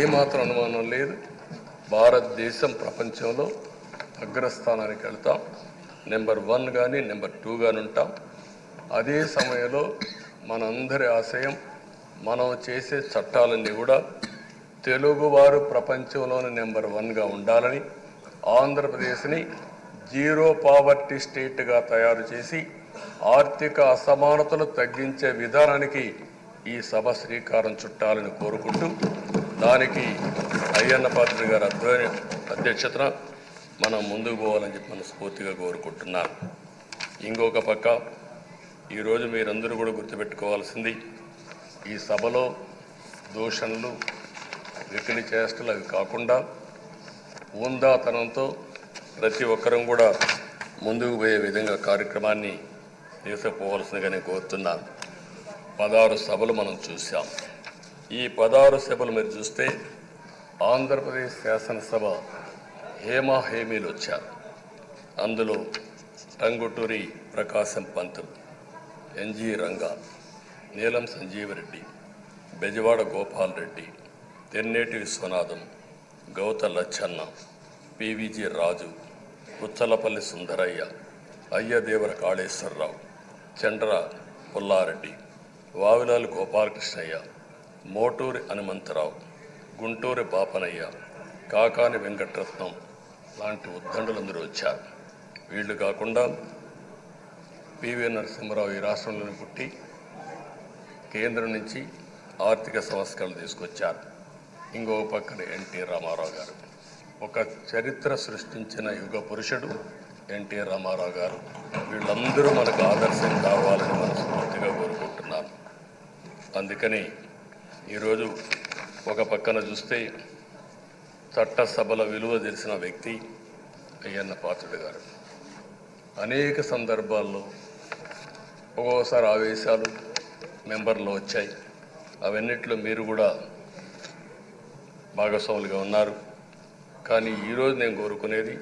ఏమాత్రం అనుమానం లేదు. భారతదేశం ప్రపంచంలో అగ్రస్థానానికి వెళ్తాం. నెంబర్ 1 కానీ నెంబర్ 2 కానీ ఉంటాం. అదే సమయంలో మనందరి ఆశయం మనం చేసే చట్టాలన్నీ కూడా తెలుగువారు ప్రపంచంలోని నెంబర్ 1గా ఉండాలని, ఆంధ్రప్రదేశ్ని జీరో పావర్టీ స్టేట్గా తయారు చేసి ఆర్థిక అసమానతలు తగ్గించే విధానానికి ఈ సభ శ్రీకారం చుట్టాలని కోరుకుంటూ, దానికి అయ్యన్న పాత్రుడు గారి అధ్యక్షతన మనం ముందుకు పోవాలని చెప్పి మనస్ఫూర్తిగా కోరుకుంటున్నాను. ఇంకొక పక్క ఈరోజు మీరందరూ కూడా గుర్తుపెట్టుకోవాల్సింది, ఈ సభలో దూషణలు, వెకిలి చేష్టలు అవి కాకుండా ఉందాతనంతో ప్రతి ఒక్కరం కూడా ముందుకు పోయే విధంగా కార్యక్రమాన్ని తీసుకుపోవాల్సిందిగా నేను కోరుతున్నాను. 16 సభలు మనం చూసాం. ఈ 16 సభలు మీరు చూస్తే ఆంధ్రప్రదేశ్ శాసనసభ హేమీలు వచ్చారు. అందులో టంగుటూరి ప్రకాశం పంతులు, ఎన్జి రంగా, నీలం సంజీవరెడ్డి, బెజవాడ గోపాల్ రెడ్డి, తెన్నేటి విశ్వనాథం, గౌత లచ్చన్న, పివిజి రాజు, పుచ్చలపల్లి సుందరయ్య, అయ్యదేవర కాళేశ్వరరావు, చండ్ర పుల్లారెడ్డి, వావిలాలు గోపాలకృష్ణయ్య, మోటూరి హనుమంతరావు, గుంటూరి బాపనయ్య, కాకాని వెంకటరత్నం లాంటి ఉద్దండులందరూ వచ్చారు. వీళ్ళు కాకుండా పివి నరసింహారావు ఈ రాష్ట్రంలోని పుట్టి కేంద్రం నుంచి ఆర్థిక సంస్కరణలు తీసుకొచ్చారు. ఇంకో పక్కన ఎన్టీ రామారావు గారు, ఒక చరిత్ర సృష్టించిన యుగ పురుషుడు ఎన్టీ రామారావు గారు. వీళ్ళందరూ మనకు ఆదర్శం కావాలని మనస్ఫూర్తిగా కోరుకుంటున్నాను. అందుకని ఈరోజు ఒక పక్కన చూస్తే చట్టసభల విలువ తెలిసిన వ్యక్తి అయ్యన్న పాత్రుడు గారు. అనేక సందర్భాల్లో ఒక్కోసారి ఆవేశాలు మెంబర్లో వచ్చాయి. అవన్నిట్లో మీరు కూడా భాగస్వాములుగా ఉన్నారు. కానీ ఈరోజు నేను కోరుకునేది